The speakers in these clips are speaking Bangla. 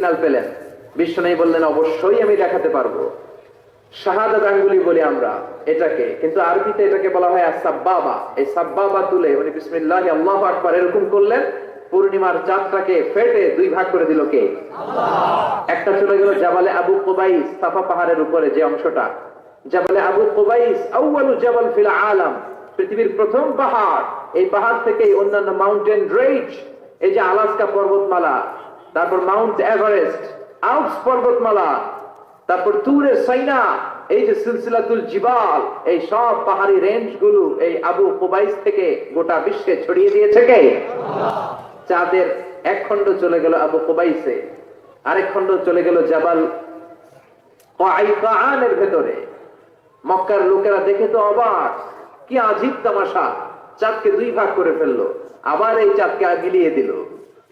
সিগন্যাল পেলেন। বিশ্বনবী বললেন, অবশ্যই আমি দেখাতে পারবো। শাহাদাত আঙ্গুলি বলি আমরা এটাকে, কিন্তু আরবিতে এটাকে বলা হয় আস-সাব্বাবা। এই সাব্বাবা তুলে উনি বিসমিল্লাহ আল্লাহু আকবার এরকম করলেন, পূর্ণিমার চাঁদটাকে ফেটে দুই ভাগ করে দিল কে? আল্লাহ। একটা চলে গেল জাবালে আবু কুবাইস, সাফা পাহাড়ের উপরে যে অংশটা। জাবালে আবু কুবাইস আউয়ালু জাবাল ফিল আলাম, পৃথিবীর প্রথম পাহাড়। এই পাহাড় থেকে অন্যান্য মাউন্টেন রেঞ্জ, এই যে আলাস্কা পর্বতমালা, তারপর মাউন্ট এভারেস্ট, আল্পস পর্বতমালা, তারপর তুরে সাইনা, এই যে সিলসিলাতুল জিবাল, এই সব পাহাড়ি রেঞ্জ গুলো এই আবু কুবাইস থেকে গোটা বিশ্বে ছড়িয়ে দিয়েছে কে? আল্লাহ। চাঁদের এক খণ্ড চলে গেল আবু কুবাইসে, আরেক খণ্ড চলে গেল জাবাল কায়কানের ভেতরে। মক্কার লোকেরা দেখে তো অবাক, কি আজীব তামাশা, চাঁদকে দুই ভাগ করে ফেললো, আবার এই চাঁদকে মিলিয়ে দিল।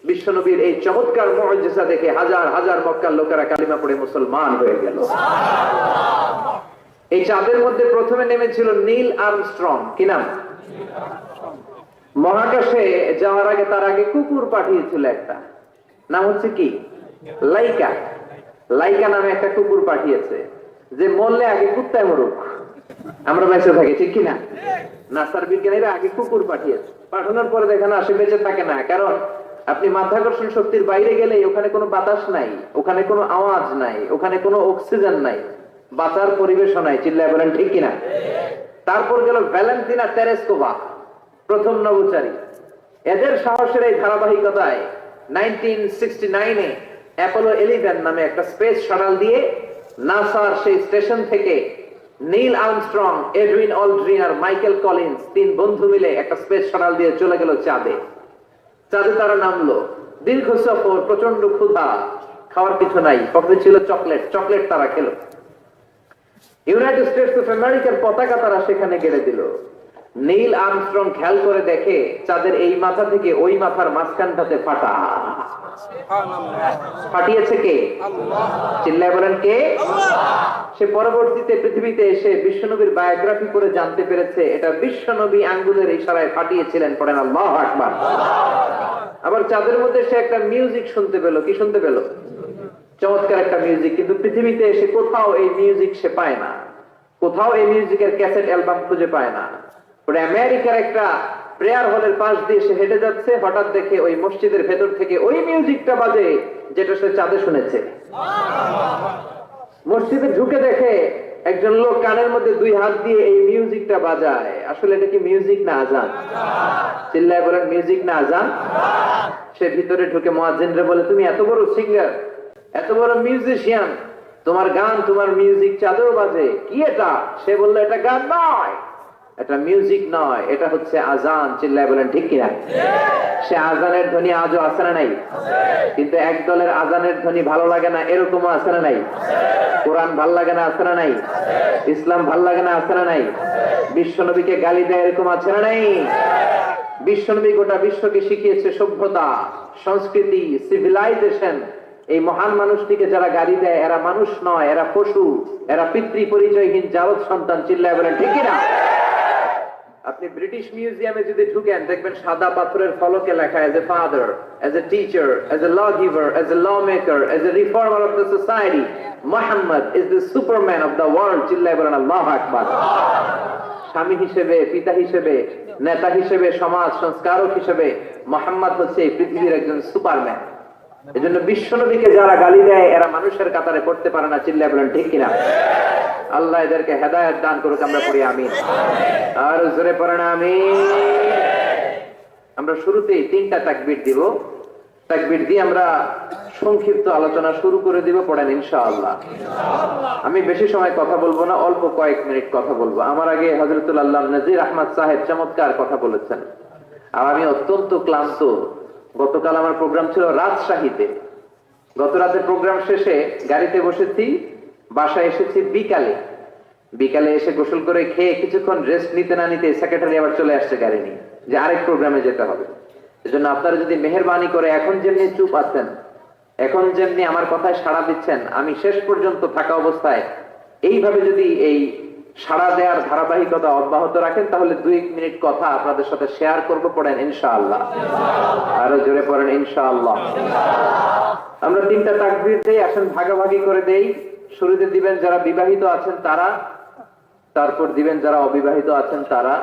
বিশ্বনবীর এই চমৎকার মুআজিজা দেখে হাজার হাজার মক্কার লোকেরা কালিমা পড়ে মুসলমান হয়ে গেল। এই চাঁদের মধ্যে প্রথমে নেমেছিল নীল আর্মস্ট্রং। কি নাম? মহাকাশে যাওয়ার আগে তার আগে কুকুর পাঠিয়েছিল একটা, নাম হচ্ছে কি? লাইকা। লাইকা নামে একটা কুকুর পাঠিয়েছে, যে মরলে আগে কুত্তায় মরুক, আমরা বেঁচে থাকি, ঠিক কিনা? নাসার বিজ্ঞানীরা আগে কুকুর পাঠিয়েছে, পাঠানোর পরে দেখেন আসে বেঁচে থাকে না। কারণ আপনি মাধ্যাকর্ষণ শক্তির বাইরে গেলে ওখানে কোনো বাতাস নাই, ওখানে কোনো আওয়াজ নাই, ওখানে কোনো অক্সিজেন নাই, বাঁচার পরিবেশও নাই। চিল্লায় বলেন ঠিক কিনা? তারপর গেল ভ্যালেন্টিনা তেরেস্কোভা, প্রথম নভোচারী। এদের সাহসের এই ধারাবাহিকতায় 1969-এ অ্যাপোলো 11 নামে একটা স্পেস শাটল দিয়ে নাসার সেই স্টেশন থেকে নীল আর্মস্ট্রং, এডউইন অলড্রিন আর মাইকেল কলিন্স তিন বন্ধু মিলে একটা স্পেস শাটল দিয়ে চলে গেল চাঁদে। চাঁদে তারা নামলো, দীর্ঘ সফর, প্রচন্ড ক্ষুধা, খাওয়ার কিছু নাই, পকেটে ছিল চকলেট, চকলেট তারা খেলো। ইউনাইটেড স্টেটস অফ আমেরিকার পতাকা তারা সেখানে গেড়ে দিল। নীল আর্মস্ট্রং খেয়াল করে দেখে চাঁদের এই মাথা থেকে ওই মাথার মাঝখানটাতে ফাটা। ফাটিয়েছে কে? আল্লাহ। চিল্লায় বলেন কে? আল্লাহ। সে পরবর্তীতে পৃথিবীতে এসে বিশ্বনবীর বায়োগ্রাফি করে জানতে পেরেছে এটা বিশ্বনবী আঙ্গুলের ইশারায় ফাটিয়েছিলেন। পড়েন আল্লাহু আকবার। আবার চাঁদের মধ্যে সে একটা মিউজিক শুনতে পেল। কি শুনতে পেল? চমৎকার একটা মিউজিক। কিন্তু পৃথিবীতে এসে কোথাও এই মিউজিক সে পায় না, কোথাও এই মিউজিকের ক্যাসেট অ্যালবাম খুঁজে পায় না। আমেরিকার একটা প্রেয়ার হলের পাশ দিয়ে সে হেঁটে যাচ্ছে, হঠাৎ দেখে ওই মসজিদের ভেতর থেকে ওই মিউজিকটা বাজে যেটা সে চাঁদে শুনেছে। মসজিদে ঢুকে দেখে একজন লোক কানের মধ্যে দুই হাত দিয়ে এই মিউজিকটা বাজায়। আসলে এটা কি মিউজিক না আজান? চিল্লায় বলেন মিউজিক না আজান? সে ভিতরে ঢুকে মুয়াজ্জিনরে বলে, তুমি এত বড় সিঙ্গার, এত বড় মিউজিশিয়ান, তোমার গান, তোমার মিউজিক চাঁদেও বাজে, কি এটা? সে বললো, এটা গান নয়, এটা মিউজিক নয়, এটা হচ্ছে আজান। চিল্লায় বলেন ঠিক কিনা? সে আজানের ধ্বনি আজও আছে না নাই? কিন্তু এক দলের আজানের ধ্বনি ভালো লাগে না, এরকমও আছে না নাই? কোরআন ভাল লাগে না, আছে না নাই? ইসলাম ভাল লাগে না, আছে না নাই? বিশ্বনবীকে গালি দেয়, এরকম আছে না নাই? বিশ্বনবী গোটা বিশ্বকে শিখিয়েছে সভ্যতা, সংস্কৃতি, সিভিলাইজেশন। এই মহান মানুষটিকে যারা গালি দেয় এরা মানুষ নয়, এরা পশু, এরা পিতৃ পরিচয়হীন জারদ সন্তান। চিল্লায় বলেন ঠিক কিনা? আপনি ব্রিটিশ মিউজিয়ামে যদি ঢুকেন দেখবেন সাদা পাথরের ফলকে লেখা, as a father, as a teacher, as a law giver, as a law maker, as a reformer of the society, Muhammad is the superman of the world. চিল্লায় বলেন আল্লাহু আকবার। স্বামী হিসেবে, পিতা হিসেবে, নেতা হিসেবে, সমাজ সংস্কারক হিসেবে মুহাম্মদ হচ্ছে এই পৃথিবীর একজন সুপারম্যান। এজন্য বিশ্বনবীকে যারা গালি দেয় এরা মানুষের কাতারে পড়তে পারে না। চিল্লায় বলেন ঠিক কিনা? আল্লাহ এদেরকে হেদায়েত দান করুক, আমরা পড়ি আমিন। আর জোরে পড়েন আমিন। আমরা শুরুতেই 3টা তাকবীর দিব, তাকবীর দিয়ে আমরা সংক্ষিপ্ত আলোচনা শুরু করে দিব। পড়েন ইনশাআল্লাহ। আমি বেশি সময় কথা বলবো না, অল্প কয়েক মিনিট কথা বলবো। আমার আগে হযরতুল আল্লাহ নজির আহমদ সাহেব চমৎকার কথা বলেছেন, আর আমি অত্যন্ত ক্লান্ত। গতকাল আমার প্রোগ্রাম ছিল রাজশাহীতে। গত রাতে প্রোগ্রাম শেষে গাড়িতে বসেছি, বাসায় এসেছি বিকালে। বিকালে এসে গোসল করে খেয়ে কিছুক্ষণ রেস্ট নিতে না নিতে সেক্রেটারি আবার চলে আসছে গাড়ি নিয়ে, যে আরেক প্রোগ্রামে যেতে হবে। এজন্য আপনারা যদি মেহেরবানি করে এখন যেমনি চুপ আছেন, এখন যেমনি আমার কথায় সাড়া দিচ্ছেন, আমি শেষ পর্যন্ত থাকা অবস্থায় এইভাবে যদি এই সাড়া দেওয়ার ধারাবাহিকতা অব্যাহত রাখেন, তাহলে 2 মিনিট কথা আপনাদের সাথে শেয়ার করব। পড়েন ইনশাআল্লাহ, আরো জোরে পড়েন ইনশাআল্লাহ। আমরা 3টা তাকবীর দেই, আসেন ভাগাভাগি করে দেই। শুরুতে দিবেন যারা বিবাহিত আছেন তারা, তারপর দিবেন যারা অবিবাহিত আছেন তারা,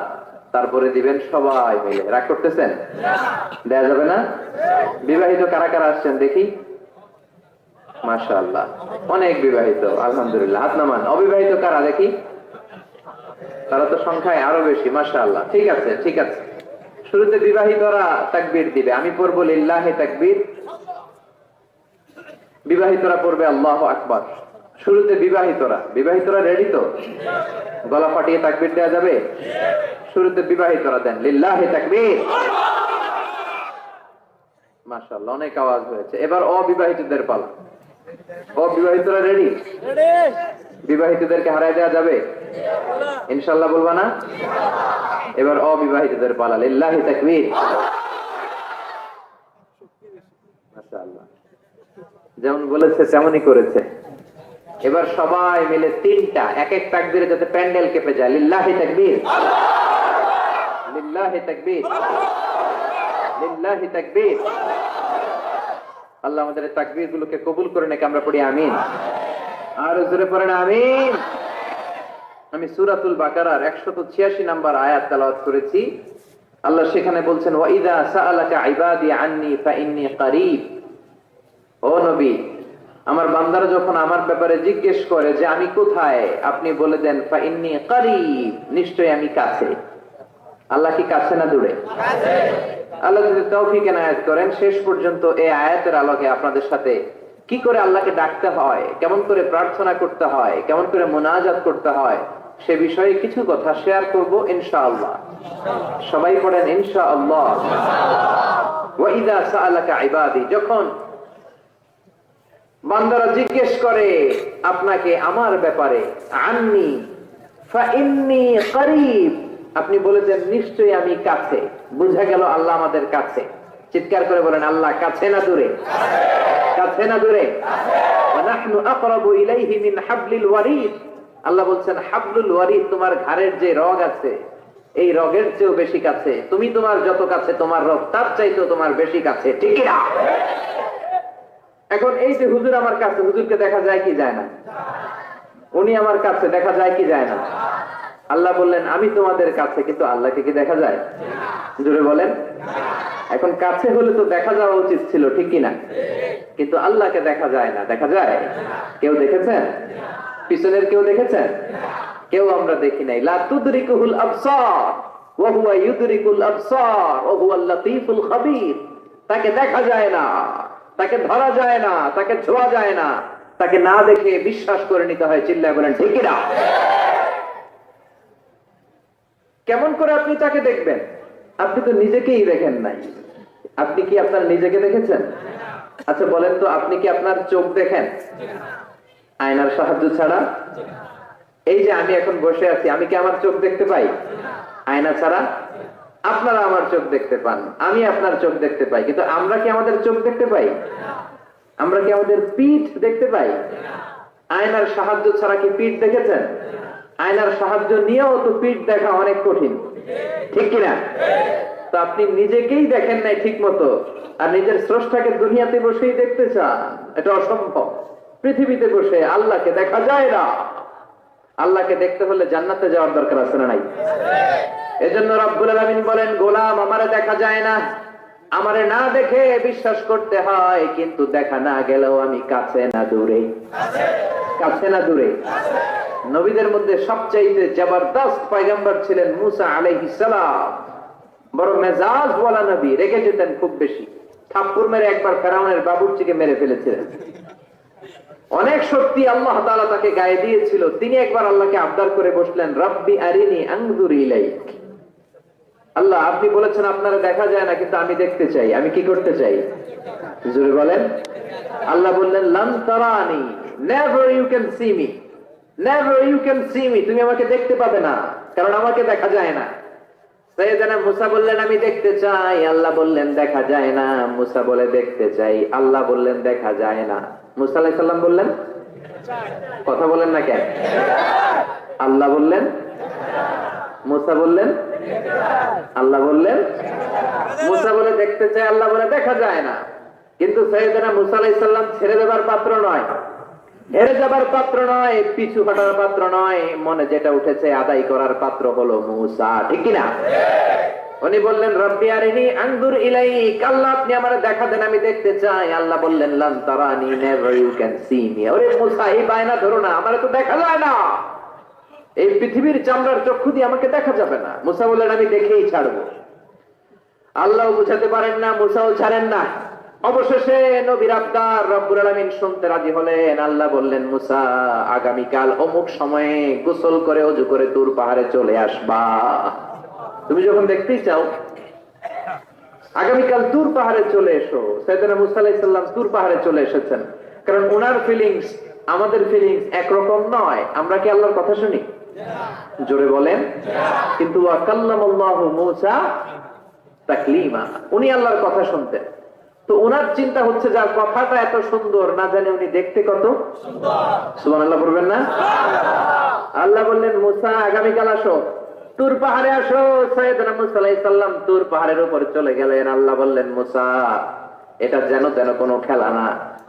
তারপরে দিবেন সবাই মিলে। রাগ করতেছেন? দেয়া যাবে না? বিবাহিত কারা কারা আসছেন দেখি? মাশাআল্লাহ, অনেক বিবাহিত, আলহামদুলিল্লাহ। হাত নামান। অবিবাহিত কারা দেখি? তারা তো সংখ্যায় আরো বেশি, মাশাআল্লাহ। ঠিক আছে, ঠিক আছে। শুরুতে বিবাহিতরা তাকবীর দিবে, আমি পড়বো লিল্লাহি তাকবীর, বিবাহিতরা পড়বে আল্লাহু আকবার। শুরুতে বিবাহিতরা রেডি তো? গলা ফাটিয়ে তাকবীর দেওয়া যাবে? শুরুতে বিবাহিতরা দেন লিল্লাহি তাকবীর। মাশাআল্লাহ, অনেক আওয়াজ হয়েছে। এবার অবিবাহিতদের পালা। অবিবাহিতরা রেডি? বিবাহিতদেরকে হারাই দেওয়া যাবে ইনশাআল্লাহ? বলবা না? এবার অবিবাহিতদের পালা, লিল্লাহি তাকবীর। মাশাআল্লাহ, যেমন বলেছে তেমনই করেছে। এবার সবাই মিলে 3টা এক এক তাকবীরে যাতে প্যান্ডেল কেঁপে যায়। লিল্লাহি তাকবীর, লিল্লাহি তাকবীর, লিল্লাহি তাকবীর। আল্লাহ আমাদের তাকবীর গুলোকে কবুল করে নাকি আমরা পড়ি আমিন। আর জোরে পড়েন আমিন। আমি সূরাতুল বাকারার 186 নম্বর আয়াত তেলাওয়াত করেছি। আল্লাহ সেখানে বলছেন, ওয়া ইযা সাআলাকা ইবাদি আন্নী ফাইন্নী কারীব। ও নবী, আমার বান্দারা যখন আমার ব্যাপারে জিজ্ঞেস করে যে আমি কোথায়, আপনি বলে দেন ফাইন্নী কারীব, নিশ্চয়ই আমি কাছে। আল্লাহ কি কাছে না দূরে? আল্লাহ যদি তৌফিক এনায়েত করেন শেষ পর্যন্ত এই আয়াতের আলোকে আপনাদের সাথে কি করে আল্লাহকে ডাকতে হয়, কেমন করে প্রার্থনা করতে হয়, কেমন করে মুনাজাত করতে হয়, সে বিষয়ে কিছু কথা শেয়ার করব ইনশাআল্লাহ। সবাই পড়েন ইনশাআল্লাহ। ওয়া ইযা সাআলাকা ইবাদি, যখন বান্দারা জিজ্ঞেস করে আপনাকে আমার ব্যাপারে, আন্নী ফাইন্নী কারীব, আপনি বলে দেন নিশ্চয়ই আমি কাছে। বুঝা গেল আল্লাহ আমাদের কাছে। চিৎকার করে বলেন আল্লাহ কাছে না দূরে? কাছে না দূরে? ওয়া নাহনু আকরাবু ইলাইহি মিন হাবলিল ওয়ারিদ। আল্লাহ বলছেন হাবলুল ওয়ারিদ, তোমার ঘাড়ের যে রগ আছে এই রগের চেয়েও বেশি কাছে। তুমি তোমার যত কাছে তোমার রগ তার চাইতেও তোমার বেশি কাছে, ঠিক না? এখন এই যে হুজুর আমার কাছে, হুজুরকে দেখা যায় কি যায় না? উনি আমার কাছে, দেখা যায় কি যায় না? আল্লাহ বললেন আমি তোমাদের কাছে, কিন্তু আল্লাহকে কি দেখা যায়? জোরে বলেন। এখন কাছে হলে তো দেখা যাওয়া উচিত ছিল, ঠিক কিনা? কিন্তু আল্লাহকে দেখা যায় না। দেখা যায়? কেউ দেখেছেন? পিছনের কেউ দেখেছেন? কেউ আমরা দেখি নাই। লা তুদরিকুহুল আবসার ওয়া হুয়া ইউদরিকুল আবসার ওয়া হুয়াল লাতীফুল খাবীর। তাকে দেখা যায় না, তাকে ধরা যায় না, তাকে ছোঁয়া যায় না, তাকে না দেখে বিশ্বাস করে নিতে হয়। চিল্লায় বলেন ঠিক কিনা? কেমন করে আপনি তাকে দেখবেন? আপনি তো নিজেকেই দেখেন নাই। আপনি কি আপনার নিজেকে দেখেছেন? আচ্ছা বলেন তো, আপনি কি আপনার চোখ দেখেন আয়নার সাহায্য ছাড়া? এই যে আমি এখন বসে আছি, আমি কি আমার চোখ দেখতে পাই আয়না ছাড়া? আপনারা আমার চোখ দেখতে পান, আমি আপনার চোখ দেখতে পাই, কিন্তু আমরা কি আমাদের চোখ দেখতে পাই? আমরা কি আমাদের পিঠ দেখতে পাই? আয়নার সাহায্য ছাড়া কি পিঠ দেখেছেন? আয়নার সাহায্য নিয়েও তো পিঠ দেখা অনেক কঠিন, ঠিক কিনা? তো আপনি নিজেকেই দেখেন নাই ঠিক মতো, আর নিজের স্রষ্টাকে দুনিয়াতে বসেই দেখতে চান, এটা অসম্ভব। পৃথিবীতে বসে আল্লাহকে দেখা যায় না। আল্লাহকে দেখতে হলে জান্নাতে যাওয়ার দরকার আছে না নাই? এজন্য রব্বুল আলামিন বলেন, গোলাম আমারে দেখা যায় না, আমারে না দেখে বিশ্বাস করতে হয়, কিন্তু দেখা না গেলেও আমি কাছে না দূরে? কাছে না দূরে? নবীদের মধ্যে সবচাইতে জবরদস্ত পয়গম্বর ছিলেন মুসা আলাইহিস সালাম। বড় মেজাজ ওয়ালা নবী, রেগে যেতেন খুব বেশি। থাপ্পড় মেরে একবার ফেরাউনের বাবুর্চিকে মেরে ফেলেছিলেন। অনেক শক্তি আল্লাহ তাআলা তাকে গায়ে দিয়েছিল। তিনি একবার আল্লাহকে আবদার করে বসলেন, রব্বি আরিনি আনজুর ইলাইক। আল্লাহ আপনি বলেছেন আপনারা দেখা যায় না, কিন্তু আমি দেখতে চাই। আমি কি করতে চাই? জোরে বলেন। আল্লাহ বললেন, লান তারানি, never you can see me, never you can see me. তুমি আমাকে দেখতে পাবে না, কারণ আমাকে দেখা যায় না। সাইয়েদনা মুসা বললেন আমি দেখতে চাই। আল্লাহ বললেন দেখা যায় না। মুসা বলে দেখতে চাই। আল্লাহ বললেন দেখা যায় না। মুসা আলাইহিস সালাম বললেন কথা বলেন না কেন? আল্লাহ বললেন, মুসা বললেন, আল্লাহ বললেন, মুসা বলে দেখতে চায়, আল্লাহ বলে দেখা যায় না। কিন্তু সাইয়েদনা মুসা আলাইহিস সালাম ছেড়ে দেবার পাত্র নয়, হেরে যাবার পাত্র নয়, পিছু হটার পাত্র নয়, মনে যেটা উঠেছে আদায় করার পাত্র হলো মুসা, ঠিক কিনা? উনি বললেন রব্বি আরিনি আনজুর ইলাইক, আল্লাহ আপনি আমারে দেখা দেন, আমি দেখতে চাই। আল্লাহ বললেন লান তারানি, never you can see me. ওরে মুসা এই বায়না ধরো না, আমারে তো দেখা যায় না, এই পৃথিবীর চামড়ার চক্ষু দিয়ে আমাকে দেখা যাবে না। মুসা বললেন আমি দেখেই ছাড়বো। আল্লাহ বুঝাতে পারেন না, মুসাও ছাড়েন না। অবশেষে নবীর আবদার রব্বুল আলামিন শুনতে রাজি হলেন। আল্লাহ বললেন মুসা আগামীকাল অমুক সময়ে গোসল করে ওযু করে তুর পাহাড়ে চলে আসবা। তুমি যখন দেখতেই চাও আগামীকাল তুর পাহাড়ে চলে এসো। সাইয়েদনা মুসা আলাইহিস সালাম তুর পাহাড়ে চলে এসেছেন, কারণ ওনার ফিলিংস আমাদের ফিলিংস একরকম নয়। আমরা কি আল্লাহর কথা শুনি? জোরে বলেন। কিন্তু ওয়া কাল্লামাল্লাহু মুসা তাকলিমা, উনি আল্লাহর কথা শুনতেন। তো ওনার চিন্তা হচ্ছে যার কথাটা এত সুন্দর, না জানে উনি দেখতে কত সুন্দর। সুবহানাল্লাহ বলবেন না? আল্লাহ বললেন মুসা আগামীকাল আসো, তুর পাহাড়ে আসো। সাইয়েদনা মুসা আলাইহিস সালাম তুর পাহাড়ের উপর চলে গেলেন। আল্লাহ বললেন মুসা এটা যেন তেন কোনো খেলা না।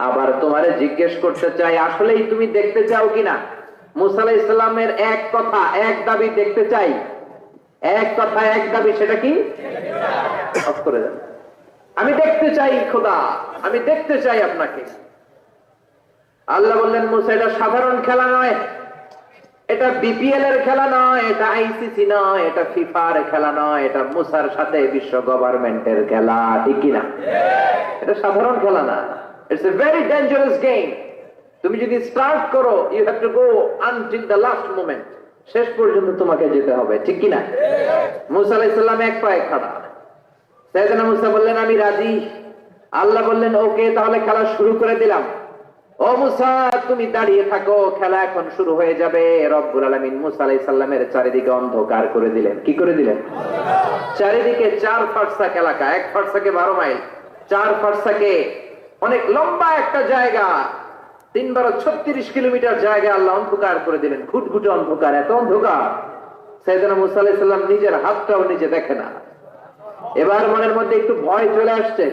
আবার তোমারে জিজ্ঞেস করতে চাই, আসলেই তুমি দেখতে চাও কিনা? মুসা আলাইহিস সালামের এক কথা এক দাবি, দেখতে চাই, এক কথা এক দাবি, সেটা কি? অফ করে দেন। আমি দেখতে চাই খোদা, আমি দেখতে চাই আপনাকে। আল্লাহ বললেন মুসা এটা সাধারণ খেলা নয়, এটা বিপিএল এর খেলা নয়, এটা আইসিসি নয়, এটা ফিফার খেলা নয়, এটা মুসার সাথে বিশ্ব গভর্নমেন্টের খেলা, ঠিক কিনা? এটা সাধারণ খেলা না, it's a very dangerous game. তুমি যদি স্টার্ট করো, you have to go until the last moment, শেষ পর্যন্ত তোমাকে যেতে হবে, ঠিক কিনা? মুসা আলাইহিস সালাম এক পায়ে খাড়া। সাইয়েদনা মুসা বললেন আমি রাজি। আল্লাহ বললেন ওকে, তাহলে খেলা শুরু করে দিলাম। ও মুসা তুমি দাঁড়িয়ে থাকো, খেলা এখন শুরু হয়ে যাবে। রব্বুল আলামিন মুসা আলাইহিস সালামের চারিদিকে অন্ধকার করে দিলেন। কি করে দিলেন? চারিদিকে 4 ফারসাক এলাকা, 1 ফারসাকে 12 মাইল, 4 ফারসাকে অনেক লম্বা একটা জায়গা, 3×36 কিলোমিটার জায়গা আল্লাহ অন্ধকার করে দিলেন। ঘুটঘুটে অন্ধকার, এত অন্ধকার সাইয়েদনা মুসা আলাইহিস সালাম নিজের হাতটাও নিজে দেখে না। এবার মনের মধ্যে একটু ভয় চলে আসছে,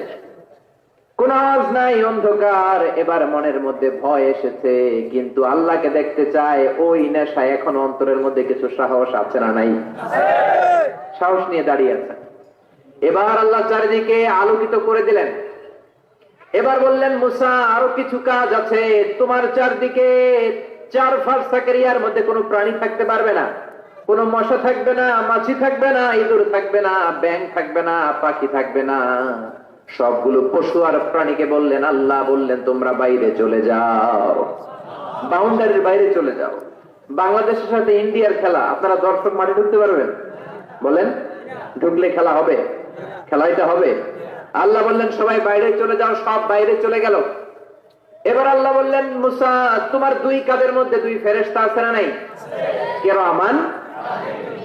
কোন আওয়াজ নাই, অন্ধকার। এবার মনের মধ্যে ভয় এসেছে, কিন্তু আল্লাহকে দেখতে চায়। ওই নেশায় এখন অন্তরের মধ্যে কিছু সাহস আছে না নাই? সাহস নিয়ে দাঁড়িয়ে আছে। এবার আল্লাহ চারিদিকে আলোকিত করে দিলেন। এবার বললেন মুসা আরো কিছু কাজ আছে, তোমার চারদিকে 4 ফারসাকের ইয়ার মধ্যে কোনো প্রাণী থাকতে পারবে না, কোনো মশা থাকবে না, মাছি থাকবে না, ইঁদুর থাকবে না, ব্যাঙ থাকবে না, পাখি থাকবে না, সবগুলো পশু আর প্রাণীকে বললেন আল্লাহ বললেন তোমরা বাইরে চলে যাও, বাউন্ডারির বাইরে চলে যাও। বাংলাদেশের সাথে ইন্ডিয়ার খেলা, আপনারা দর্শক মাঠে ঢুকতে পারবেন? বলেন ঢুকলে খেলা হবে? খেলাইতে হবে। আল্লাহ বললেন সবাই বাইরে চলে যাও, সব বাইরে চলে গেল। এবার আল্লাহ বললেন মুসা তোমার 2 কাঁধের মধ্যে 2 ফেরেশতা আছে না নাই? কিরামান,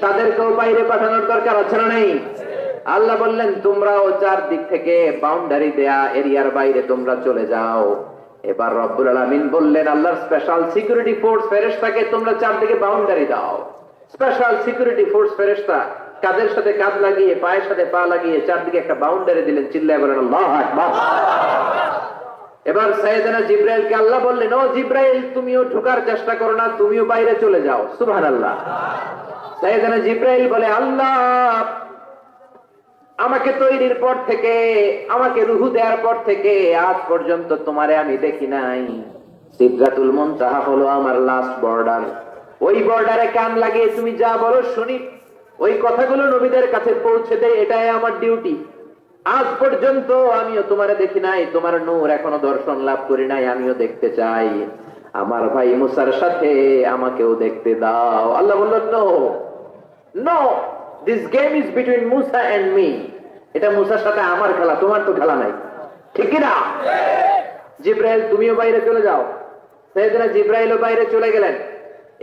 তাদেরকেও বাইরে পাঠানোর দরকার আছে না নাই? আল্লাহ বললেন তোমরাও 4 দিক থেকে বাউন্ডারি দেয়া এরিয়ার বাইরে তোমরা চলে যাও। এবার রব্বুল আলামিন বললেন আল্লাহর স্পেশাল সিকিউরিটি ফোর্স ফেরেশতাকে তোমরা 4 দিকে বাউন্ডারি দাও। স্পেশাল সিকিউরিটি ফোর্স ফেরেশতা কাঁধের সাথে কাঁধ লাগিয়ে, পায়ের সাথে পা লাগিয়ে 4 দিকে একটা বাউন্ডারি দিলেন। চিল্লায় বলেন আল্লাহু আকবার। এবার সাইয়েদনা জিবরাইলকে আল্লাহ বললেন ও জিবরাইল তুমিও ঢোকার চেষ্টা করো না, তুমিও বাইরে চলে যাও। সুবহানাল্লাহ। সাইয়েদনা জিবরাইল বলে আল্লাহ আমাকে তৈরির পর থেকে, আমাকে রূহ দেওয়ার পর থেকে আজ পর্যন্ত তোমারে আমি দেখি নাই। সিদরাতুল মুনতাহা হলো আমার লাস্ট বর্ডার, ওই বর্ডারে কান লাগিয়ে তুমি যা বলো শুনি, ওই কথাগুলো নবীদের কাছে পৌঁছে দেয়, এটাই আমার ডিউটি। আজ পর্যন্ত আমিও তোমারে দেখি নাই, তোমার নূর এখনো দর্শন লাভ করি নাই, আমিও দেখতে চাই। আমার ভাই মুসার সাথে আমাকেও দেখতে দাও। আল্লাহ বললেন no no, this game is between Musa and me. এটা মুসার সাথে আমার খেলা, তোমার তো খেলা নাই, ঠিক কি না? জিব্রাইল তুমিও বাইরে চলে যাও। সাইয়েদনা জিব্রাইলও বাইরে চলে গেলেন।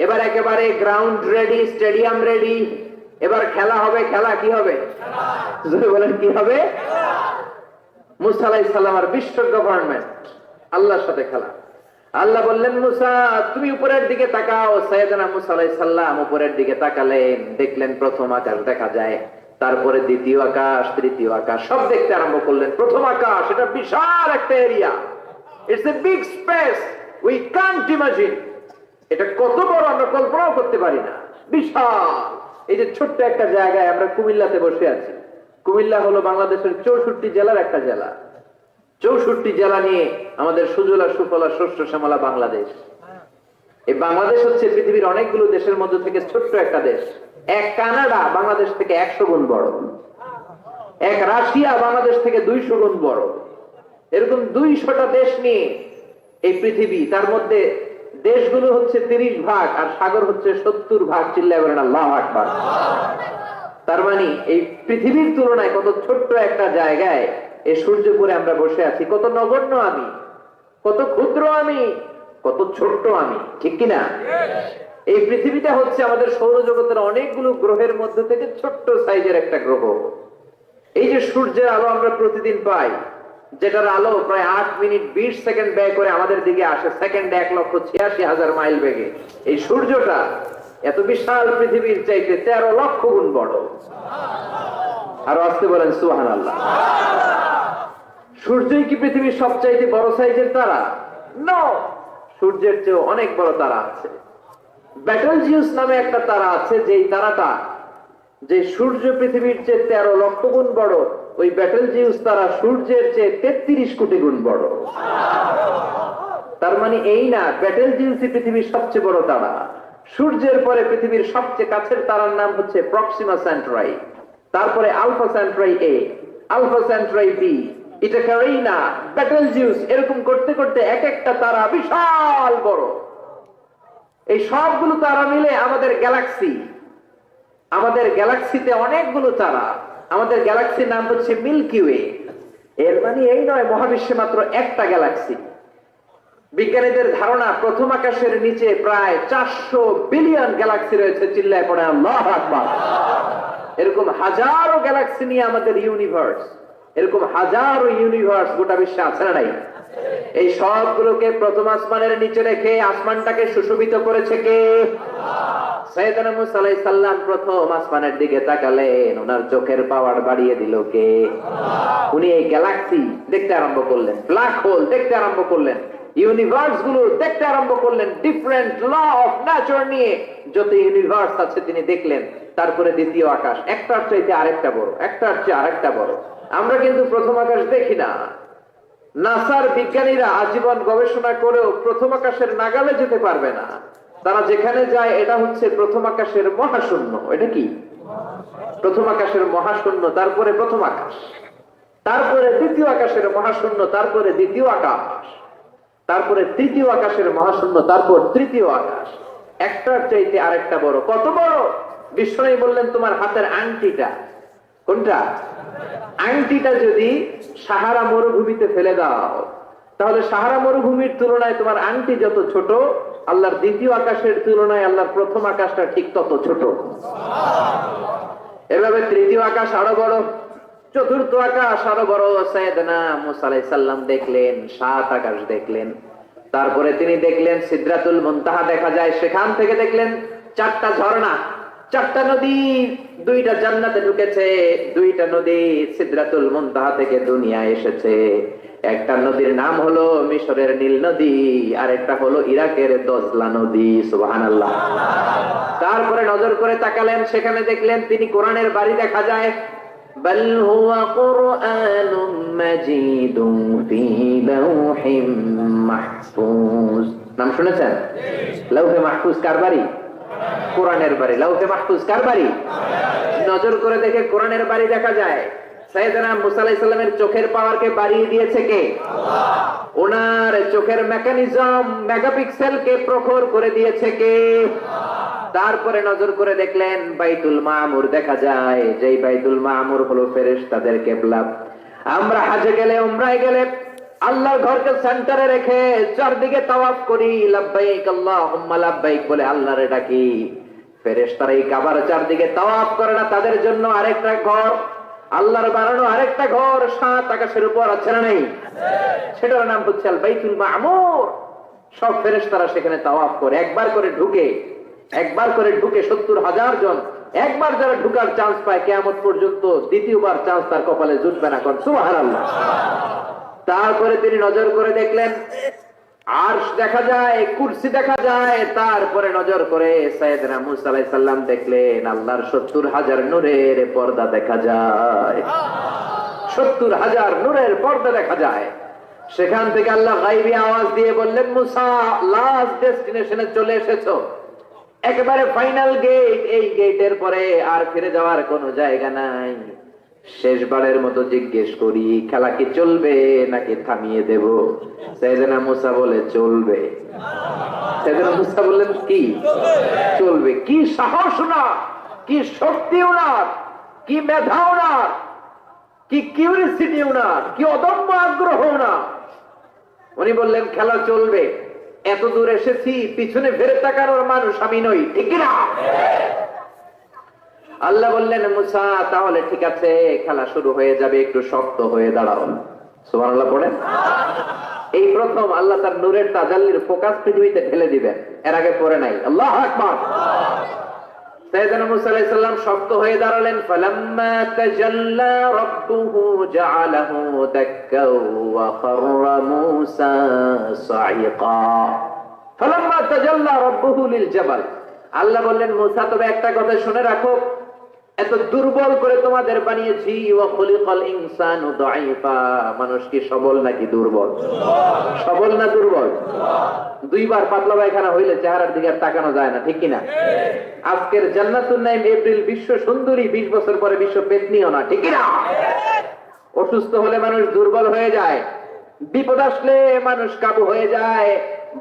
এবার একেবারে গ্রাউন্ড রেডি, স্টেডিয়াম রেডি, এবার খেলা হবে। খেলা কি হবে? বলেন কি হবে? মুসা আলাইহিস সালাম আর বিশ্ব গভর্নমেন্ট, আল্লাহর সাথে খেলা। আল্লাহ বললেন, মুসা তুমি উপরের দিকে তাকাও। সাইয়েদনা মুসা আলাইহিস সালাম উপরের দিকে তাকালেন, দেখলেন প্রথম আকাশ দেখা যায়, তারপরে দ্বিতীয় আকাশ, তৃতীয় আকাশ, সব দেখতে আরম্ভ করলেন। প্রথম আকাশ, এটা বিশাল একটা area, it's a big space, we can't imagine. এটা কত বড় আমরা কল্পনাও করতে পারি না, বিশাল। এই যে ছোট্ট একটা জায়গায় আমরা কুমিল্লাতে বসে আছি। কুমিল্লা হলো বাংলাদেশের 64 জেলার একটা জেলা। 64 জেলা নিয়ে আমাদের সুজলা সুফলা শস্য শ্যামলা বাংলাদেশ। এই বাংলাদেশ হচ্ছে পৃথিবীর অনেকগুলো দেশের মধ্যে থেকে ছোট্ট একটা দেশ। এক কানাডা বাংলাদেশ থেকে 100 গুণ বড়, এক রাশিয়া বাংলাদেশ থেকে 200 গুণ বড়। এরকম 200টা দেশ নিয়ে এই পৃথিবী, তার মধ্যে দেশগুলো হচ্ছে 30 ভাগ আর সাগর হচ্ছে 70 ভাগ। চিল্লায় বলেন আল্লাহু আকবার। তার মানে এই পৃথিবীর তুলনায় কত ছোট্ট একটা জায়গায় এই সূর্যপুরে আমরা বসে আছি। কত নগণ্য আমি, কত ক্ষুদ্র আমি, কত ছোট্ট আমি, ঠিক কিনা? এই পৃথিবীটা হচ্ছে আমাদের সৌরজগতের অনেকগুলো গ্রহের মধ্যে থেকে ছোট্ট সাইজের একটা গ্রহ। এই যে সূর্যের আলো আমরা প্রতিদিন পাই, যেটার আলো প্রায় 8 মিনিট 20 সেকেন্ড ব্যয় করে আমাদের দিকে আসে, সেকেন্ডে 1,86,000 মাইল বেগে। এই সূর্যটা এত বিশাল পৃথিবীর চাইতে 13 লক্ষ গুণ বড়। আর আসতে বলেন সুবহানাল্লাহ। সূর্যই কি পৃথিবীর সবচাইতে বড় সাইজের তারা? নো, সূর্যের চেয়ে অনেক বড় তারা আছে। ব্যাটেলজিউস নামে একটা তারা আছে, যেই তারাটা, যে সূর্য পৃথিবীর চেয়ে 13 লক্ষ গুণ বড়, ওই ব্যাটেলজিউস তারা সূর্যের চেয়ে 33 কোটি গুণ বড়। তার মানে এই না ব্যাটেলজিউসই পৃথিবীর সবচেয়ে বড় তারা। সূর্যের পরে পৃথিবীর সবচেয়ে কাছের তারার নাম হচ্ছে প্রক্সিমা সেন্টরাই, তারপরে আলফা সেন্টরাই এ, আলফা সেন্টরাই বি, এটা ক্যারিনা, ব্যাটেলজিউস, এরকম করতে করতে এক একটা তারা বিশাল বড়। এই সবগুলো তারা মিলে আমাদের গ্যালাক্সি। আমাদের গ্যালাক্সিতে অনেকগুলো তারা। আমাদের গ্যালাক্সির নাম হচ্ছে মিল্কি ওয়ে। এর মানে এই নয় মহাবিশ্বে মাত্র একটা গ্যালাক্সি। বিজ্ঞানীদের ধারণা প্রথম আকাশের নিচে প্রায় 400 বিলিয়ন গ্যালাক্সি রয়েছে। চিল্লায় পড়ে আল্লাহু আকবার। এরকম হাজারো গ্যালাক্সি নিয়ে আমাদের ইউনিভার্স, এরকম হাজারো ইউনিভার্স গোটা বিশ্বে আছে না নাই? এই সবগুলোকে প্রথম আসমানের নিচে রেখে আসমানটাকে সুশোভিত করেছে কে? সাইয়েদনা মুসা আলাইহিস সালাম প্রথম আসমানের দিকে তাকালেন, ওনার চোখের পাওয়ার বাড়িয়ে দিল কে? উনি এই গ্যালাক্সি দেখতে আরম্ভ করলেন, ব্ল্যাক হোল দেখতে আরম্ভ করলেন, ইউনিভার্স গুলো দেখতে আরম্ভ করলেন। ডিফারেন্ট ল অফ নেচার নিয়ে যত ইউনিভার্স আছে তিনি দেখলেন। তারপরে দ্বিতীয় আকাশ, একটার চাইতে আরেকটা বড়, একটার চেয়ে আরেকটা বড়। আমরা কিন্তু প্রথম আকাশ দেখি না। নাসার বিজ্ঞানীরা আজীবন গবেষণা করেও প্রথম আকাশের নাগালে যেতে পারবে না। তারা যেখানে যায় এটা হচ্ছে প্রথম আকাশের মহাশূন্য। এটা কি? প্রথম আকাশের মহাশূন্য, তারপরে প্রথম আকাশ, তারপরে দ্বিতীয় আকাশের মহাশূন্য, তারপরে দ্বিতীয় আকাশ, তারপরে তৃতীয় আকাশের মহাশূন্য, তারপর তৃতীয় আকাশ। একটার চাইতে আরেকটা বড়। কত বড়? বিশ্বনবী বললেন তোমার হাতের আংটিটা, কোনটা? আংটিটা যদি সাহারা মরুভূমিতে ফেলে দাও, তাহলে সাহারা মরুভূমির তুলনায় তোমার আংটি যত ছোট, আল্লাহর দ্বিতীয় আকাশের তুলনায় আল্লাহর প্রথম আকাশটা ঠিক তত ছোট। এভাবে তৃতীয় আকাশ আরো বড়, চতুর্থ আকাশ আরো বড়। সাইয়েদনা মুসা আলাইহিস সালাম দেখলেন, 7 আকাশ দেখলেন। তারপরে তিনি দেখলেন সিদরাতুল মুনতাহা দেখা যায়। সেখান থেকে দেখলেন 4টা ঝর্ণা, 4টা নদী, 2টা জান্নাতে ঢুকেছে, 2টা নদী সিদরাতুল মুনতাহা থেকে দুনিয়ায় এসেছে। একটা নদীর নাম হলো মিশরের নীল নদী, আর একটা হলো ইরাকের দজলা নদী। সুবহানাল্লাহ। তারপরে নজর করে তাকালেন, সেখানে দেখলেন তিনি কোরআনের বাড়ি দেখা যায়। বাল হুয়া কুরআনুম মাজিদুন ফি লাওহিম মাহফুজ। নাম শুনেছেন? লাওহে মাহফুজ কার বাড়ি? কোরআনের বাড়ি। লাওহে মাহফুজ কার বাড়ি? নজর করে দেখে কোরআনের বাড়ি দেখা যায়। সাইয়েদনা মুসা আলাইহিস সালামের চোখের পাওয়ারকে বাড়িয়ে দিয়েছে কে? আল্লাহ। ওনার চোখের মেকানিজম, মেগাপিক্সেলকে প্রখর করে দিয়েছে কে? আল্লাহ। তারপরে নজর করে দেখলেন বাইতুল মামুর দেখা যায়, যেই বাইতুল মামুর হলো ফেরেশতাদের কিবলা। আমরা হজে গেলে, উমরায় গেলে আল্লাহর ঘরকে সেন্টারে রেখে চারদিকে তাওয়াফ করি, লাব্বাইক আল্লাহুম্মা লাব্বাইক বলে আল্লাহরে ডাকি। ফেরেশতারা এই কাবার চারদিকে তাওয়াফ করে না, তাদের জন্য আরেকটা ঘর, আল্লাহর বানানো আরেকটা ঘর 7 আকাশের উপর আছে না নেই? সেটার নাম হচ্ছে আল বাইতুল মামুর। সব ফেরেশতারা সেখানে তাওয়াফ করে, একবার করে ঢুকে 70,000 জন, একবার যারা ঢুকার চান্স পায় কিয়ামত পর্যন্ত দ্বিতীয়বার চান্স তার কপালে জুটবে না। কোন সুবহানাল্লাহ। তারপরে তিনি নজর করে দেখলেন আরশ দেখা যায়, কুরসি দেখা যায়, তারপরে নজর করে সাইয়েদনা মুসা আলাইহিস সালাম দেখলেন আল্লাহর 70,000 নূরের পর্দা দেখা যায়, 70,000 নূরের পর্দা দেখা যায়। সেখান থেকে আল্লাহ গায়বী আওয়াজ দিয়ে বললেন, মুসা লাস্ট ডেস্টিনেশনে চলে এসেছো, একেবারে ফাইনাল গেট, এই গেটের পরে আর ফিরে যাওয়ার কোনো জায়গা নাই। শেষবারের মতো জিজ্ঞেস করি, খেলা কি চলবে নাকি থামিয়ে দেব? সাইয়েদনা মুসা বলে চলবে। সাইয়েদনা মুসা বললেন কি চলবে? কি সাহস না, কি শক্তি ওনার, কি মেধা ওনার, কি কিউরিসিটি ওনার, কি অদম্য আগ্রহ না। উনি বললেন খেলা চলবে, এত দূর এসেছি, পিছনে ফিরে তাকানোর মানুষ আমি নই, ঠিক না? আল্লাহ বললেন মুসা তাহলে ঠিক আছে, খেলা শুরু হয়ে যাবে, একটু শক্ত হয়ে দাঁড়াও। সুবহানাল্লাহ পড়েন। এই প্রথম আল্লাহ তার নূরের তাজাল্লির ফোকাস পৃথিবীতে ঢেলে দিবেন, এর আগে পড়ে নাই। আল্লাহু আকবার। সাইয়েদনা মুসা আলাইহিস সালাম শক্ত হয়ে দাঁড়ালেন। ফালাম্মা তাজাল্লা রাব্বুহু জাআলাহু দাক্কাও ওয়া খাররা মুসা সাইকা। ফালাম্মা তাজাল্লা রাব্বুহু লিল জাবাল, আল্লাহ বললেন মুসা তবে একটা কথা শুনে রাখো, এত দুর্বল করে তোমাদের বানিয়েছি, ওয়া খুলিকাল ইনসানু দাঈফা, মানুষ কি সবল নাকি দুর্বল? সবল না দুর্বল? দুইবার পাতলা পায়খানা হইলে চেহারার দিকে আর তাকানো যায় না, ঠিক কিনা? আজকের জান্নাতুন নাঈম এপ্রিল বিশ্ব সুন্দরী, 20 বছর পরে বিশ্ব পেতনিও না, ঠিক কিনা? অসুস্থ হলে মানুষ দুর্বল হয়ে যায়, বিপদ আসলে মানুষ কাবু হয়ে যায়,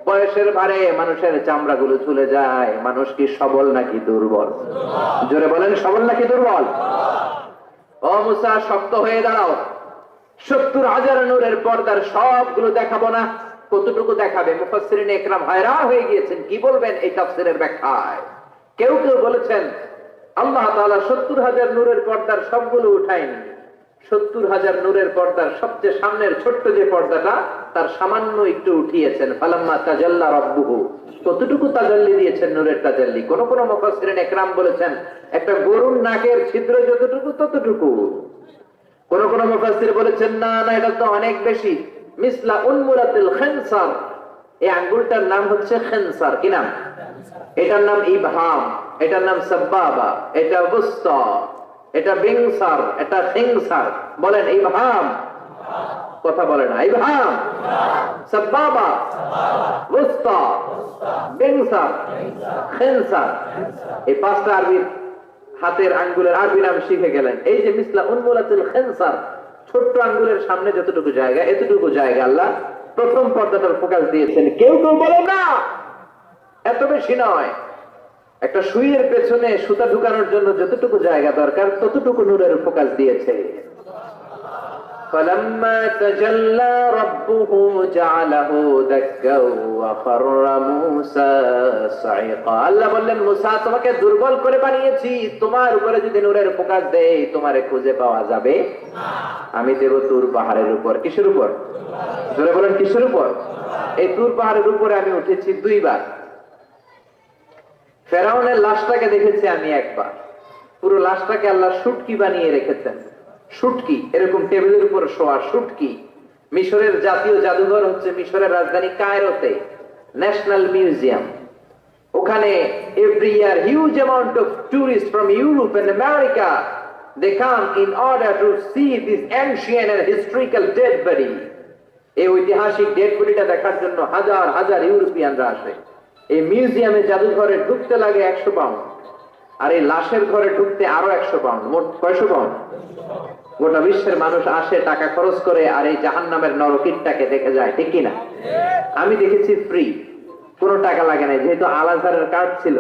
বয়সের ভারে মানুষের চামড়াগুলো ঝুলে যায়। মানুষ কি সবল নাকি দুর্বল? জোরে বলেন, সবল নাকি দুর্বল? ও মুসা শক্ত হয়ে দাঁড়াও, 70,000 নূরের পর্দার সবগুলো দেখাবো না, কতটুকু দেখাবে? মুফাসসিরিন ইকরাম হয়রান হয়ে গিয়েছেন, কি বলবেন এই তাফসীরের ব্যাখ্যায়। কেউ কেউ বলেছেন আল্লাহ তাআলা 70,000 নূরের পর্দার সবগুলো উঠায়নি, 70,000 নূরের পর্দার সবচেয়ে সামনের ছোট্ট যে পর্দাটা তার সামান্য একটু উঠিয়েছেন। ফালাম্মা তাজাল্লা রাব্বুহু, কতটুকু তাজাল্লি দিয়েছেন নূরের তাজাল্লি? কোন কোন মুফাসসিরিন ইকরাম বলেছেন একটা গরুর নাকের ছিদ্র যতটুকু ততটুকু। কোন কোন মুফাসসির বলেছেন না না, এটা তো অনেক বেশি, মিসলা উনমুলাতিল খিনসার, এই আঙ্গুলটার নাম হচ্ছে খিনসার। কি নাম? এটার নাম ইবহাম, এটার নাম সাব্বাবা, এটা বুসতা, এটা বিংসার, এটা সিংসার। বলেন ইবহাম, কথা বলে না। ইবহাম, সাব্বাবা, বুসতা, বিংসার, খিনসার, এই পাঁচটা আরবি হাতের আঙ্গুলের আরবি নাম শিখে গেলেন। এই যে মিসলা উনমুলাতিল খিনসার, ছোট্ট আঙ্গুলের সামনে যতটুকু জায়গা, এতটুকু জায়গা আল্লাহ প্রথম পর্দাটার ফোকাস দিয়েছেন। কেউ কেউ বলে না এত বেশি নয়, একটা সুইয়ের পেছনে সুতা ঢুকানোর জন্য যতটুকু জায়গা দরকার ততটুকু নূরের ফোকাস দিয়েছে। ফালাম্মা তাজাল্লা রাব্বুহু জাআলাহু দাক্কাও ওয়া খাররা মূসা সাইকা। আল্লাহ বললেন মুসা তোমাকে দুর্বল করে বানিয়েছি, তোমার উপরে যদি নূরের ফোকাস দেই তোমারে খুঁজে পাওয়া যাবে না। আমি দেব তুর পাহাড়ের উপর। কিসের উপর? জোরে বলেন কিসের উপর? এই তুর পাহাড়ের উপরে আমি উঠেছি দুইবার। ফেরাউনের লাশটাকে দেখেছি আমি একবার, পুরো লাশটাকে আল্লাহ শুটকি বানিয়ে রেখেছেন। শুটকি, এরকম টেবিলের উপর শোয়া শুটকি। মিশরের জাতীয় জাদুঘর হচ্ছে মিশরের রাজধানী কায়রোতে, ন্যাশনাল মিউজিয়াম। ওখানে every year huge amount of tourist from Europe and America they come in order to see this ancient and historical dead body. এই ঐতিহাসিক ডেড বডিটা দেখার জন্য হাজার হাজার ইউরোপিয়ানরা আসে। এই মিউজিয়ামে জাদুঘরে ঢুকতে লাগে 100 পাউন্ড, আর এই লাশের ঘরে ঢুকতে আরো 100 পাউন্ড, মোট 600 পাউন্ড। গোটা বিশ্বের মানুষ আসে টাকা খরচ করে আর এই জাহান্নামের নরকীটটাকে দেখে যায়, ঠিক কিনা? আমি দেখেছি ফ্রি, কোনো টাকা লাগে না, যেহেতু আল-আজহারের কার্ড ছিল,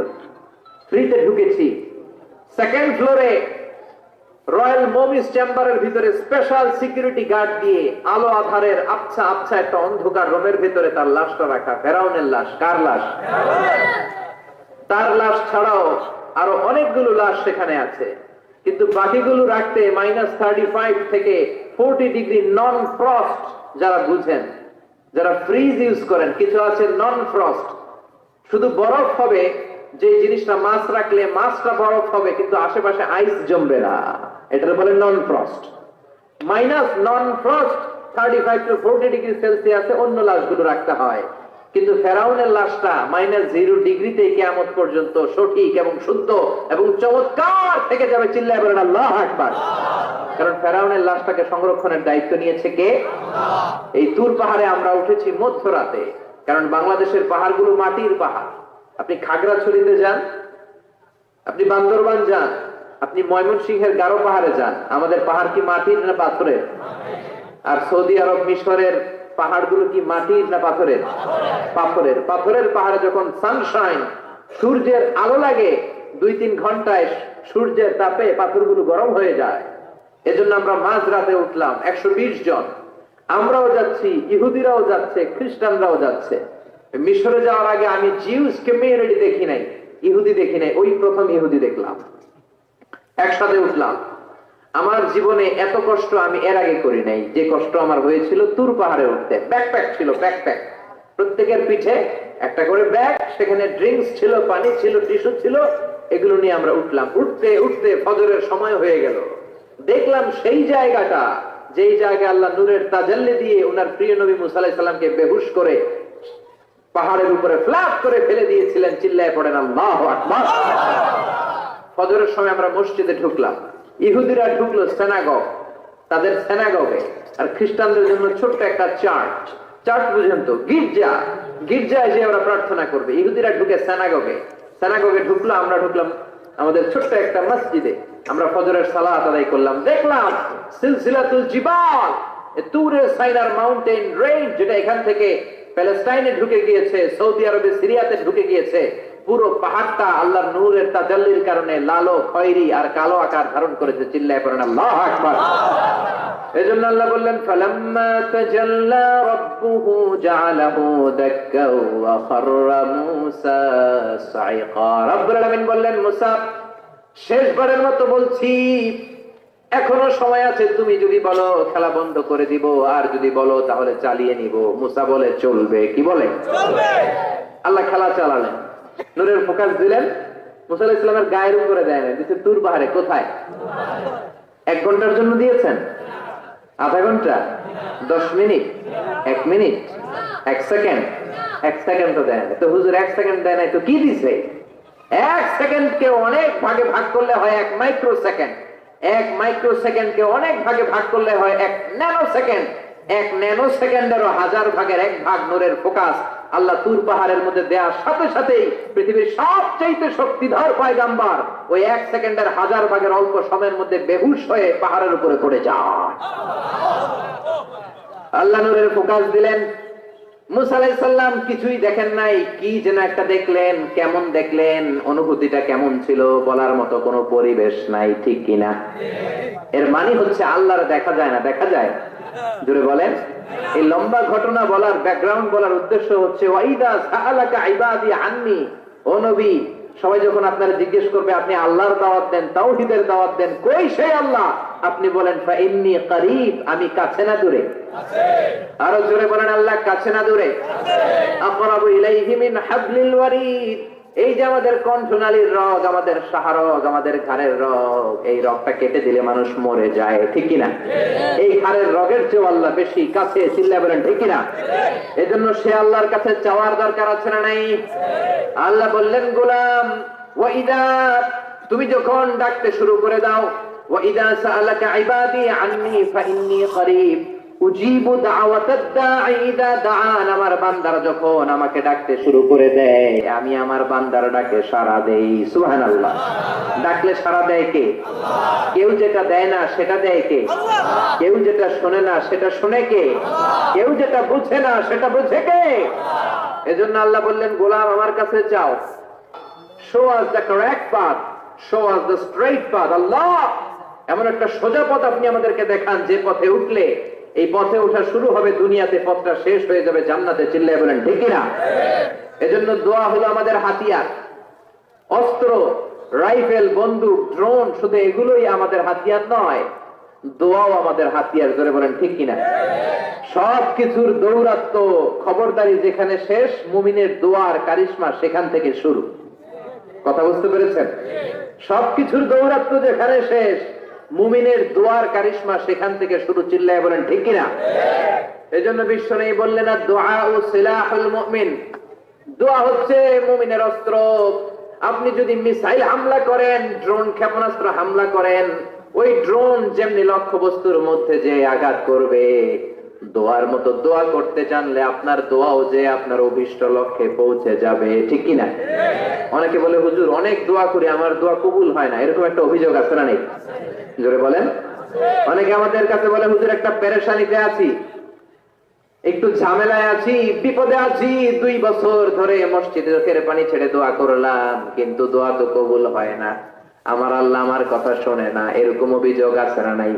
ফ্রিতে ঢুকেছি। সেকেন্ড ফ্লোরে রয়্যাল মমিস চেম্বারের ভিতরে স্পেশাল সিকিউরিটি গার্ড দিয়ে আলো আধারের আবছা আবছা একটা অন্ধকার রুমের ভিতরে তার লাশটা রাখা। ফেরাউনের লাশ। কার লাশ? তার লাশ ছাড়াও আরো অনেকগুলো লাশ সেখানে আছে, কিন্তু বাকিগুলো রাখতে -35 থেকে 40 ডিগ্রি নন ফ্রস্ট, যারা বুঝেন যারা ফ্রিজ ইউজ করেন, কিছু আছে নন ফ্রস্ট, শুধু বরফ হবে, যে জিনিসটা মাছ রাখলে মাছটা বরফ হবে কিন্তু আশেপাশে আইস জমবে না, এটার বলে non frost. Minus non frost 35 to 40 degree সেলসিয়াসে অন্য লাশগুলো রাখতে হয়, কিন্তু ফেরাউনের লাশটা -0 ডিগ্রিতে কিয়ামত পর্যন্ত সঠিক এবং শুদ্ধ এবং চমৎকার থেকে যাবে। চিল্লায় বলেন আল্লাহু আকবার। কারণ ফেরাউনের লাশটাকে সংরক্ষণের দায়িত্ব নিয়েছে কে? এই তুর পাহাড়ে আমরা উঠেছি মধ্যরাতে, কারণ বাংলাদেশের পাহাড়গুলো মাটির পাহাড়। আপনি খাগড়াছড়িতে যান, আপনি বান্দরবান যান, আপনি ময়মনসিংহের গারো পাহাড়ে যান, আমাদের পাহাড় কি মাটির না পাথরের? আর সৌদি আরব মিশরের পাহাড়গুলো কি মাটির না পাথরের? পাথরের। পাথরের পাহাড়ে যখন সানশাইন, সূর্যের আলো লাগে, 2-3 ঘন্টায় সূর্যের তাপে পাথরগুলো গরম হয়ে যায়। এজন্য আমরা মাঝরাতে উঠলাম, 120 জন। আমরাও যাচ্ছি, ইহুদিরাও যাচ্ছে, খ্রিস্টানরাও যাচ্ছে। মিশরে যাওয়ার আগে আমি জিউস কমিউনিটি দেখি নাই, ইহুদি দেখি নাই, ওই প্রথম ইহুদি দেখলাম। একসাথে উঠলাম। আমার জীবনে এত কষ্ট আমি এর আগে করি নাই, যে কষ্ট আমার হয়েছিল তুর পাহাড়ে উঠতে। ব্যাকপ্যাক ছিল, ব্যাকপ্যাক, প্রত্যেকের পিঠে একটা করে ব্যাগ, সেখানে ড্রিঙ্কস ছিল, পানি ছিল, টিস্যু ছিল, এগুলো নিয়ে আমরা উঠলাম। উঠতে উঠতে ফজরের সময় হয়ে গেল। দেখলাম সেই জায়গাটা, যেই জায়গায় আল্লাহ নূরের তাজাল্লি দিয়ে ওনার প্রিয় নবী মুসা আলাইহিস সালামকে বেহুশ করে পাহাড়ের উপরে ফ্ল্যাট করে ফেলে দিয়েছিলেন। চিল্লায় পড়েন আল্লাহু আকবার। ফজরের সময় আমরা মসজিদে ঢুকলাম। ইহুদিরা ঢুকলো সিনাগগ, তাদের সিনাগগে, আর খ্রিস্টানদের জন্য ছোট্ট একটা চার্চ। চার্চ বুঝেন তো, গির্জা। গির্জায় যে ওরা প্রার্থনা করবে। ইহুদিরা ঢুকে সিনাগগে। সিনাগগে ঢুকলো, আমরা ঢুকলাম আমাদের ছোট্ট একটা মসজিদে। আমরা ফজরের সালাত আদায় করলাম। দেখলাম সিলসিলাতুল জিবাল, তুরে সাইনার মাউন্টেন রেঞ্জ, যেটা এখান থেকে প্যালেস্টাইনে ঢুকে গিয়েছে, সৌদি আরবে, সিরিয়াতে ঢুকে গিয়েছে। পুরো পাহাড়টা আল্লাহর নূরের তাজাল্লির কারণে লালো, খয়েরি আর কালো আকার ধারণ করেছে। চিল্লায় পড়েন আল্লাহু আকবার। এজন্য আল্লাহ বললেন ফালাম্মা তাজাল্লা রাব্বুহু জাআলাহু দাক্কা ওয়া খাররা মূসা সাইকা। রব্বুল আলামিন বললেন, মুসা, শেষবারের মতো বলছি, এখনো সময় আছে, তুমি যদি বলো খেলা বন্ধ করে দিব, আর যদি বলো তাহলে চালিয়ে নিব। মুসা বলে চলবে। কি বলে? চলবে। আল্লাহ খেলা চালালেন, নূরের ফোকাস দিলেন। মুসা আলাইহিস সালামের গায়ের উপরে দেয় না, দিতে তুর পাহাড়ে। কোথায়? 1 ঘন্টার জন্য দিয়েছেন? আধা ঘন্টা? 10 মিনিট? 1 মিনিট? 1 সেকেন্ড? 1 সেকেন্ড তো দেয় না। তো হুজুর 1 সেকেন্ড দেয় নাই তো কি দিছে? 1 সেকেন্ডকে অনেক ভাগে ভাগ করলে হয় 1 মাইক্রো সেকেন্ড। 1 মাইক্রো সেকেন্ডকে অনেক ভাগে ভাগ করলে হয় 1 ন্যানো সেকেন্ড। 1 ন্যানো সেকেন্ডেরও 1000 ভাগের 1 ভাগ নূরের ফোকাস আল্লাহ তুর পাহাড়ের মধ্যে দেওয়ার সাথে সাথেই পৃথিবীর সবচেয়ে শক্তিধর পয়গাম্বার ওই 1 সেকেন্ডের 1000 ভাগের অল্প সময়ের মধ্যে বেহুশ হয়ে পাহাড়ের উপরে পড়ে যায়। আল্লাহ নূরের ফোকাস দিলেন। মুসা আলাইহিস সালাম কিছুই দেখেন নাই, কি যেন একটা দেখলেন। কেমন দেখলেন? অনুভূতিটা কেমন ছিল? বলার মতো কোনো পরিবেশ নাই, ঠিক কিনা? এর মানে হচ্ছে আল্লাহর দেখা যায় না, দেখা যায়? জোরে বলেন। এই লম্বা ঘটনা বলার, ব্যাকগ্রাউন্ড বলার উদ্দেশ্য হচ্ছে ওয়াইদা সাআলাকা ইবাদি আন্নি, ও নবী, সবাই যখন আপনারা জিজ্ঞেস করবে, আপনি আল্লাহর দাওয়াত দেন, তাওহীদের দাওয়াত দেন, কই সেই আল্লাহ? আপনি বলেন ফা ইন্নী করিব, আমি কাছে না দূরে? কাছে। আরো জোরে বলেন, আল্লাহ কাছে না দূরে? কাছে। আকরাবু ইলাইহি মিন হাবলিল ওয়ারিদ। এই যে আমাদের কণ্ঠনালীর রগ, আমাদের সাহারগ, আমাদের ঘাড়ের রগ, এই রগটা কেটে দিলে মানুষ মরে যায়, ঠিক কিনা? এই ঘাড়ের রগের চেয়ে আল্লাহ বেশি কাছে। চিল্লায় বলেন ঠিক কিনা? এজন্য সে আল্লাহর কাছে চাওয়ার দরকার আছে না নাই? আল্লাহ বললেন, গোলাম, ওয়াইদা, তুমি যখন ডাকতে শুরু করে দাও, ওয়াইদা সাআলাকা ইবাদি আন্নী ফাইন্নী করিব উজিবু দাওয়াতাদ দাঈ ইযা দাআন। আমার বান্দারা যখন আমাকে ডাকতে শুরু করে দেয়, আমি আমার বান্দার ডাকে সাড়া দেই। সুবহানাল্লাহ। ডাকলে সাড়া দেয় কে? আল্লাহ। কেউ যেটা দেয় না সেটা দেয় কে? আল্লাহ। কেউ যেটা শোনে না সেটা শোনে কে? আল্লাহ। কেউ যেটা বুঝে না সেটা বুঝে কে? আল্লাহ। এজন্য আল্লাহ বললেন, গোলাম আমার কাছে চাও, show us the correct path, show us the straight path. আল্লাহ, এমন একটা সোজা পথ আপনি আমাদেরকে দেখান, যে পথে উঠলে এই পথে ওঠা শুরু হবে দুনিয়াতে, পথটা শেষ হয়ে যাবে জান্নাতে। চিল্লায় বলেন ঠিক কিনা? এজন্য দোয়া হলো আমাদের হাতিয়ার। অস্ত্র, রাইফেল, বন্দুক, ড্রোন, শুধু এগুলোই আমাদের হাতিয়ার নয়। দোয়াও আমাদের হাতিয়ার। জোরে বলেন ঠিক কিনা? সব কিছুর দৌরাত্ম খবরদারি যেখানে শেষ, মুমিনের দোয়ার কারিশমা সেখান থেকে শুরু। কথা বুঝতে পেরেছেন? সবকিছুর দৌরাত্ম যেখানে শেষ, মুমিনের দোয়ার কারিশমা সেখান থেকে শুরু। চিল্লায় বলেন ঠিক কিনা? এজন্য বিশ্বনবী বললেন, দুআউ সিলাহুল মুমিন, দোয়া হচ্ছে মুমিনের অস্ত্র। আপনি যদি মিসাইল হামলা করেন, ড্রোন ক্ষেপণাস্ত্র হামলা করেন, ওই ড্রোন যেমনি লক্ষ্য বস্তুর মধ্যে যে আঘাত করবে, দোয়ার মতো দোয়া করতে জানলে আপনার দোয়াও যে আপনার অভিষ্ট লক্ষ্যে পৌঁছে যাবে। ঠিক কিনা? অনেকে বলে, হুজুর অনেক দোয়া করি, আমার দোয়া কবুল হয় না, এরকম একটা অভিযোগ আছে না নেই? জোরে বলেন। অনেকে আমাদের কাছে বলে, হুজুর একটা পেরেশানিতে আছি, একটু ঝামেলায় আছি, বিপদে আছি, 2 বছর ধরে মসজিদে চোখের পানি ছেড়ে দোয়া করলাম, কিন্তু দোয়া তো কবুল হয় না, আমার আল্লাহ আমার কথা শোনে না। এরকম অভিযোগ আছে না নাই?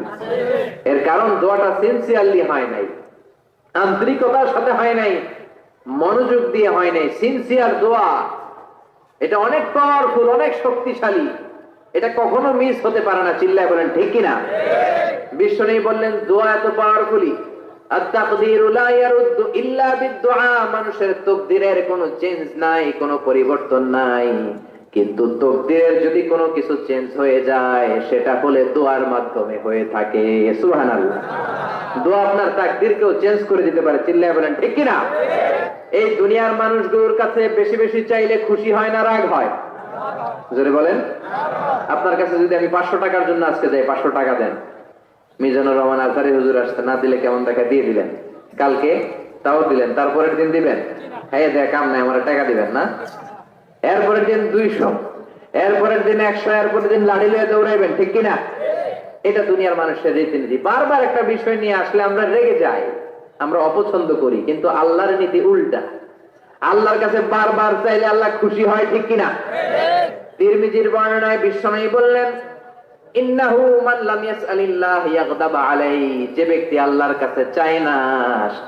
এর কারণ দোয়াটা সিনসিয়ারলি হয় নাই, আন্তরিকতার সাথে হয় নাই, মনোযোগ দিয়ে হয় নাই। সিনসিয়ার দোয়া এটা অনেক পাওয়ারফুল, অনেক শক্তিশালী, এটা কখনো মিস হতে পারে না। চিল্লায় বলেন ঠিক কিনা? বিশ্বনবী বললেন, দোয়া এত পাওয়ারফুলি, আত-তাকদীরু লা ইয়ারুদ্দু ইল্লা বিদ-দুআ, মানুষের তাকদীরের কোনো চেঞ্জ নাই, কোনো পরিবর্তন নাই, কিন্তু তাকদীরের যদি কোনো কিছু চেঞ্জ হয়ে যায় সেটা হলে দোয়ার মাধ্যমে হয়ে থাকে। সুবহানাল্লাহ। দোয়া আপনার তাকদীরকেও চেঞ্জ করে দিতে পারে। চিল্লায় বলেন ঠিক কিনা? এই দুনিয়ার মানুষগুলোর কাছে বেশি বেশি চাইলে খুশি হয় না রাগ হয়? জোরে বলেন। আপনার কাছে যদি আমি 500 টাকার জন্য আজকে যাই, 500 টাকা দেন, মিজানুর রহমান আজহারি হুজুর আসতে, না দিলে কেমন টাকা দিয়ে দিলেন, কালকে তাও দিলেন, তারপরের দিন দিবেন, হ্যাঁ দেখ কাম নাই আমার টাকা দিবেন না, এরপরের দিন 200, এরপরের দিন 100, এরপরের দিন লাড়ি লয়ে দৌড়াইবেন। ঠিক কিনা? এটা দুনিয়ার মানুষের রীতিনীতি। বারবার একটা বিষয় নিয়ে আসলে আমরা রেগে যাই, আমরা অপছন্দ করি, কিন্তু আল্লাহর নীতি উল্টা। আল্লাহর কাছে বারবার চাইলে আল্লাহ খুশি হয়। ঠিক কিনা? তিরমিজির বর্ণনায় বিশ্বনবী বললেন, ইন্নাহু মান লাম ইয়াসআলিল্লাহ ইয়াগদাব আলাইহি, যে ব্যক্তি আল্লাহর কাছে চায় না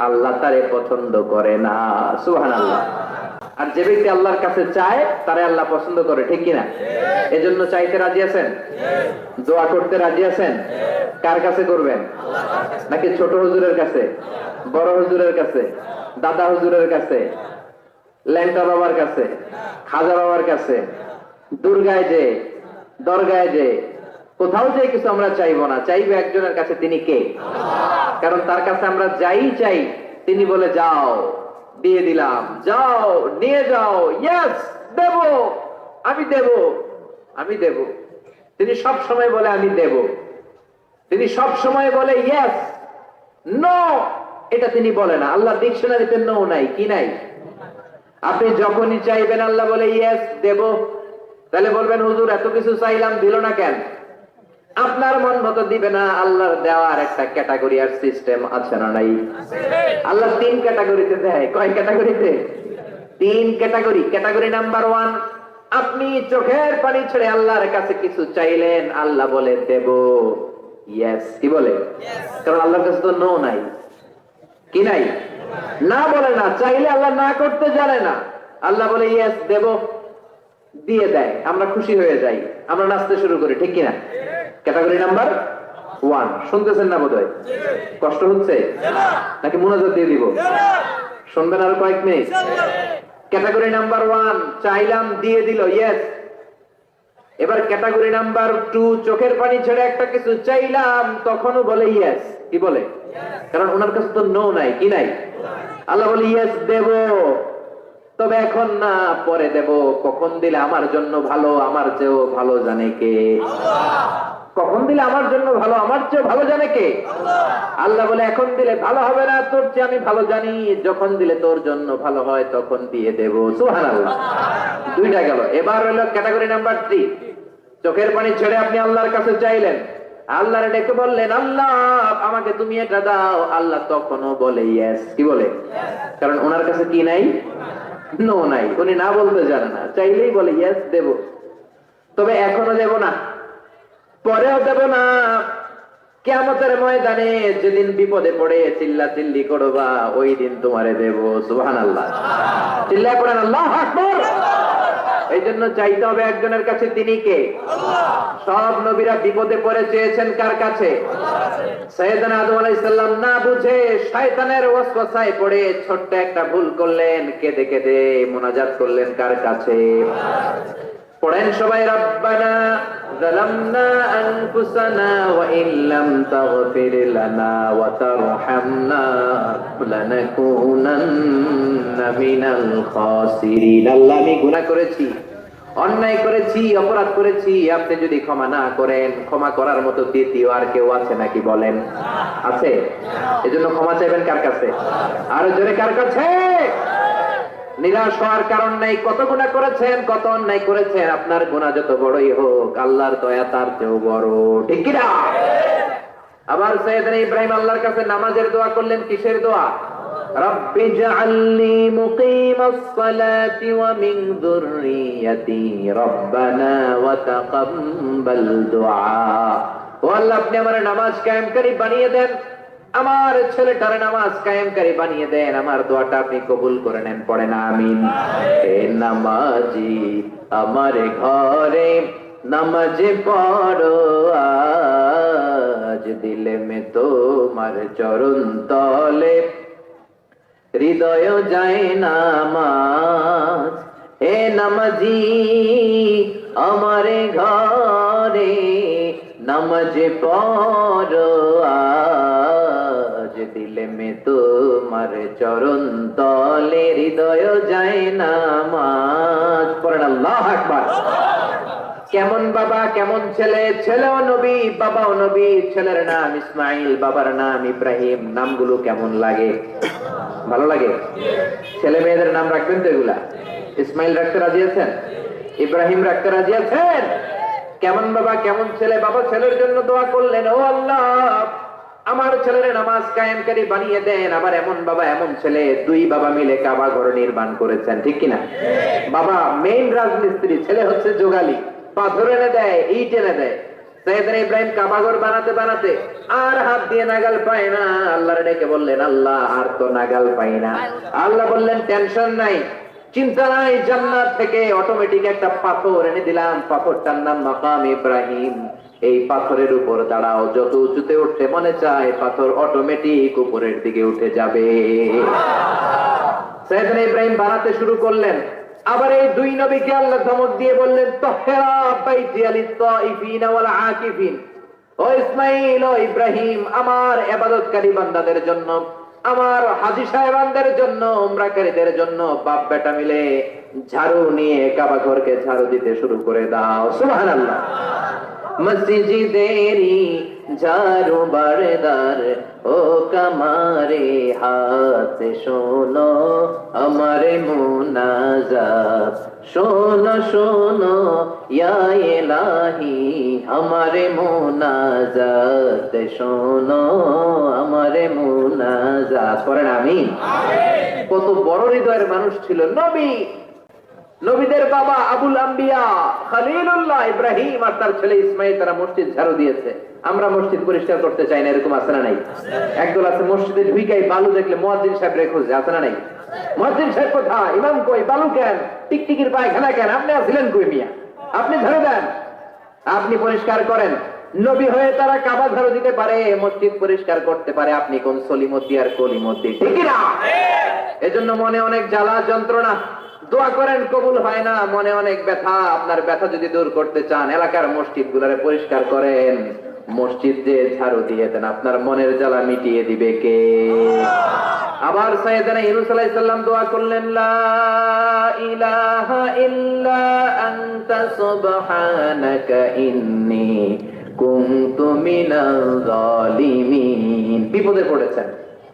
আল্লাহ তারে পছন্দ করে না। সুবহানাল্লাহ। আর যে ব্যক্তি আল্লাহর কাছে চায় তারে আল্লাহ পছন্দ করে। ঠিক কিনা? এজন্য চাইতে রাজি আছেন? দোয়া করতে রাজি আছেন? কার কাছে করবেন? নাকি ছোট হুজুরের কাছে, বড় হুজুরের কাছে, দাদা হুজুরের কাছে, ল্যাংটা বাবার কাছে, খাজা বাবার কাছে, দুর্গায় যে, দরগায় যে, কোথাও যে কিছু আমরা চাইবো না, চাইবো একজনের কাছে। তিনি কে? কারণ তার কাছে আমরা যাই চাই, তিনি বলে যাও, দিয়ে দিলাম, যাও নিয়ে যাও, ইয়েস দেব, আমি দেব, আমি দেব। তিনি সব সময় বলে আমি দেব, তিনি সব সময় বলে ইয়েস, নো এটা তিনি বলে না। আল্লাহ ডিকশনারিতে নো নাই, কি নাই? আপনি যখনই চাইবেন আল্লাহ বলে ইয়েস দেব, তাহলে বলবেন হুজুর এত কিছু চাইলাম দিল না কেন? আপনার মন মতো দিবে না, আল্লাহর দেওয়ার একটা ক্যাটাগরি আর সিস্টেম আছে না নাই? আল্লাহ 3 ক্যাটাগরিতে দেয়। কয় ক্যাটাগরিতে? 3 ক্যাটাগরি। ক্যাটাগরি নাম্বার 1, আপনি চোখের পানি ছেড়ে আল্লাহর কাছে কিছু চাইলেন, আল্লাহ বলে দেব, ইয়েস। কি বলে? কারণ আল্লাহর কাছে তো নো নাই, কি নাই? না বলে না, চাইলে আল্লাহ না করতে জানে না, আল্লাহ বলে ইয়েস দেব, দিয়ে দেয়, আমরা খুশি হয়ে যাই, আমরা নাচতে শুরু করি। ঠিক কিনা? Category number 1। শুনতেছেন না বোধহয়? কষ্ট হচ্ছে নাকি মুনাজাত দিয়ে দিব? শুনবেন আরো কয়েক মিনিট। ক্যাটাগরি নাম্বার 1, চাইলাম দিয়ে দিল, ইয়েস। এবার ক্যাটাগরি নাম্বার 2, চোখের পানি ছেড়ে একটা কিছু চাইলাম, তখনও বলে ইয়েস। কি বলে? কারণ ওনার কাছে তো নো নাই, কি নাই? আল্লাহ বলে ইয়েস দেব, তবে এখন না, পরে দেব। কখন দিলে আমার জন্য ভালো, আমার চেয়েও ভালো জানে কে? কখন দিলে আমার জন্য ভালো, আমার চেয়েও ভালো জানে কে? আল্লাহ বলে এখন দিলে ভালো হবে না, তোর চেয়ে আমি ভালো জানি, যখন দিলে তোর জন্য ভালো হয় তখন দিয়ে দেব। সুবহানাল্লাহ। 2টা গেল। এবার হলো ক্যাটাগরি নাম্বার 3, চোখের পানি ছেড়ে আপনি আল্লাহর কাছে চাইলেন, আল্লাহরে ডেকে বললেন আল্লাহ আমাকে তুমি এটা দাও, আল্লাহ তখনও বলে ইয়েস। কি বলে? কারণ ওনার কাছে কি নাই? নো নাই, উনি না বলতে জানে না, চাইলেই বলে ইয়েস দেব, তবে এখনো দেব না, পরেও দেব না। কিয়ামতের ময়দানে যেদিন বিপদে পড়ে চিল্লা চিল্লি করবা, ওই দিন তোমারে দেব। সুবহানাল্লাহ। চিল্লায় পড়েন আল্লাহু আকবার। এই জন্য চাইতে হবে একজনের কাছে, তিনি কে? সব নবীরা বিপদে পড়ে চেয়েছেন কার কাছে? সাইয়েদনা আদম আলাইহিস সালাম না বুঝে শয়তানের ওয়াসওয়াসায় পড়ে ছোট্ট একটা ভুল করলেন, কেঁদে কেঁদে মুনাজাত করলেন কার কাছে? পড়েন সবাই, রব্বানা যালামনা আনফুসানা ওয়া ইল্লাম তাগফির লানা ওয়া তারহামনা লানাকুনান্না মিনাল খাসিরিন। আল্লাহ, আমি গুনাহ করেছি, অন্যায় করেছি, অপরাধ করেছি, আপনি যদি ক্ষমা না করেন, ক্ষমা করার মতো দ্বিতীয় আর কেউ আছে নাকি বলেন? আছে? এজন্য ক্ষমা চাইবেন কার কাছে? আরো জোরে, কার কাছে? নিরাশ হওয়ার কারণ নাই। কত গুনাহ করেছেন, কত অন্যায় করেছেন, আপনার গুনাহ যত বড়ই হোক, আল্লাহর দয়া তার চেয়েও বড়, ঠিক কি না? আবার সাইয়েদনা ইব্রাহিম আল্লাহর কাছে নামাজের দোয়া করলেন। কিসের দোয়া? রব্বি জাআলনি মুকিমাস সালাতি ওয়া মিন যুররিয়াতি রব্বানা ওয়া তাকাব্বাল দুআ। ও আল্লাহ, আপনি আমার নামাজ কায়েমকারী বানিয়ে দেন, আমার ছেলেটারে নামাজ কায়েমকারী বানিয়ে দেন, আমার দোয়াটা আপনি কবুল করে নেন। পড়েন আমিন। হে নামাজি আমার ঘরে নামাজ পড়ো আজ, দিলে মে তোমার চরণ তলে হৃদয় যায় নামাজ। হে নামাজি আমার ঘরে নামাজ পড়ো আজ, দিলে মে তোমার চরণ তলে হৃদয় যায় নামাজ। পড়েন আল্লাহু আকবার। কেমন বাবা, কেমন ছেলে? ছেলেও নবী, বাবাও নবী। ছেলের নাম ইসমাইল, বাবার নাম ইব্রাহিম। নামগুলো কেমন লাগে? ভালো লাগে? ছেলে মেয়েদের নাম রাখবেন তো এগুলা? ইসমাইল রাখতে রাজি আছেন? ইব্রাহিম রাখতে রাজি আছেন? কেমন বাবা, কেমন ছেলে? বাবা ছেলের জন্য দোয়া করলেন, ও আল্লাহ আমার ছেলের নামাজ কায়েমকারী বানিয়ে দেন। আবার এমন বাবা, এমন ছেলে, দুই বাবা মিলে কাবা ঘর নির্মাণ করেছেন, ঠিক কিনা? বাবা মেইন রাজমিস্ত্রি, ছেলে হচ্ছে যোগালী, পাথর এনে দেয়, ইট এনে দেয়। সাইয়েদনা ইব্রাহিম কাবাঘর বানাতে বানাতে আর হাত দিয়ে নাগাল পায় না। আল্লাহর ডেকে বললেন, আল্লাহ আর তো নাগাল পাই না। আল্লাহ বললেন, টেনশন নাই, চিন্তা নাই, জান্নাত থেকে অটোমেটিক একটা পাথর এনে দিলাম, পাথরটার নাম মাকাম ইব্রাহিম। এই পাথরের উপর দাঁড়াও, যত উঁচুতে উঠতে মনে চায় পাথর অটোমেটিক উপরের দিকে উঠে যাবে। সাইয়েদনা ইব্রাহিম বানাতে শুরু করলেন। আবার এই দুই নবীকে আল্লাহ ধমক দিয়ে বললেন, তাহরা বাইতি লিত-তাইফিন ওয়াল আকিফিন। ও ইসমাঈল, ও ইব্রাহিম, আমার ইবাদতকারী বান্দাদের জন্য, আমার হাজী সাহেবানদের জন্য, উমরাকারীদের জন্য বাপ বেটা মিলে ঝাড়ু নিয়ে কাবা ঘরকে ঝাড়ু দিতে শুরু করে দাও। সুবহানাল্লাহ। মসজিদেরি ঝাড়ু বারদার ও কামারে হাত শোনো আমার মুনাজাত, শোনো শোনো ইয়া ইলাহি আমার মুনাজাত, শোনো আমার মুনাজাত। করেন আমিন। কত বড় হৃদয়ের মানুষ ছিল নবী, নবীদের বাবা আবুল আম্বিয়া খলিলুল্লাহ ইব্রাহিম আর তার ছেলে ইসমাইল, তারা মসজিদ ঝাড়ু দিয়েছে। আমরা মসজিদ পরিষ্কার করতে চাই না, এরকম আছে না নাই? একদল আছে মসজিদে ঢুকাই বালু দেখলে মুয়াজ্জিন সাহেব রে খুঁজে, আছে না নাই? মুয়াজ্জিন সাহেব কোথায়? ইমাম কই? বালু কেন? টিকটিকির পায়খানা কেন? আপনি আছিলেন কই মিয়া? আপনি ঝাড়ু দেন, আপনি পরিষ্কার করেন। নবী হয়ে তারা কাবা ঝাড়ু দিতে পারে, মসজিদ পরিষ্কার করতে পারে, আপনি কোন সলিমতি আর কলিমতি, ঠিক না? এজন্য মনে অনেক জ্বালা যন্ত্রণা, দোয়া করেন কবুল হয় না, মনে অনেক ব্যথা। আপনার ব্যথা যদি দূর করতে চান, এলাকার মসজিদ গুলারে পরিষ্কার করেন, মসজিদ যে ঝাড়ু দিয়ে দেন, আপনার মনের জ্বালা মিটিয়ে দিবে কে? আবার সাইয়েদনা ইউনূস আলাইহিস সালাম দোয়া করলেন, লা ইলাহা ইল্লা আনতা সুবহানাকা ইন্নী কুনতু মিনাল যালিমিন। বিপদে পড়েছেন,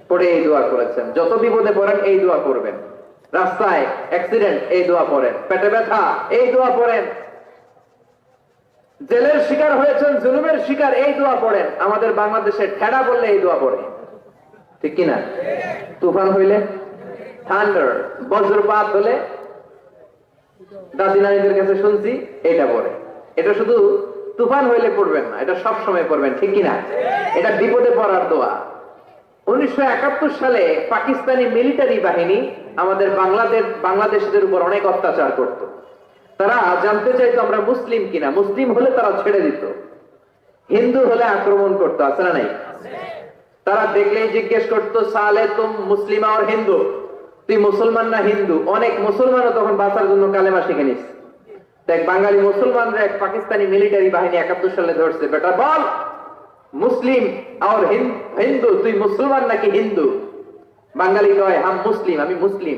পড়ে এই দোয়া করেছেন। যত বিপদে পড়েন এই দোয়া করবেন। রাস্তায় অ্যাক্সিডেন্ট, এই দোয়া পড়েন। পেটে ব্যথা, এই দোয়া পড়েন। জেলের শিকার হয়েছেন, জুলুমের শিকার, এই দোয়া পড়েন। আমাদের বাংলাদেশে ঠেডা বললে এই দোয়া পড়ে, ঠিক কিনা? তুফান হইলে, থান্ডার, বজ্রপাত হলে, দাদি নানীদের কাছে শুনছি এটা পড়ে। এটা শুধু তুফান হইলে পড়বেন না, এটা সব সময় পড়বেন, ঠিক কিনা? এটা বিপদে পড়ার দোয়া। 1971 সালে পাকিস্তানি মিলিটারি বাহিনী আমাদের বাংলাদেশিদের উপর অনেক অত্যাচার করত। তারা জানতে চাইতো আমরা মুসলিম কিনা, মুসলিম হলে তারা ছেড়ে দিত, হিন্দু হলে আক্রমণ করতো, আছে না নাই? তারা দেখলেই জিজ্ঞেস করতো সালে তুম মুসলিমা আর হিন্দু, তুই মুসলমান না হিন্দু? অনেক মুসলমানও তখন বাঁচার জন্য কালেমা শিখে নিস। এক বাঙালি মুসলমানরা এক পাকিস্তানি মিলিটারি বাহিনী 71 সালে ধরছে, বেটা বল মুসলিম আর হিন্দু, তুই মুসলমান নাকি হিন্দু? বাঙালি কয় হাম মুসলিম, আমি মুসলিম।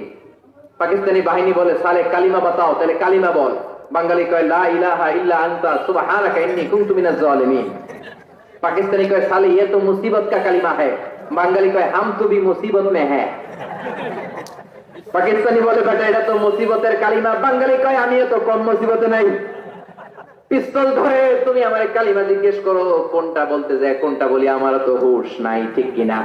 পাকিস্তানি বাহিনী বলে সালে কালিমা বাতাও, তাহলে কালিমা বল। বাঙালি কয় লা ইলাহা ইল্লা আনতা সুবহানাকা ইন্নী কুনতু মিনাজ জালিমিন। पाकिस्तानी कहे साले ये तो मुसीबत का कलिमा है, बंगाली कहे हम तो भी मुसीबत में है। पाकिस्तानी बोले बेटा এটা তো মুসিবতের কালিমা, বাঙালি কয় আমি তো কম মুসিবতে নাই। পিস্তল ধরে তুমি আমার কালিমা জিজ্ঞেস করো কোনটা বলতে যায় কোনটা বলি, আমার তো হুঁশ নাই, ঠিক কিনা?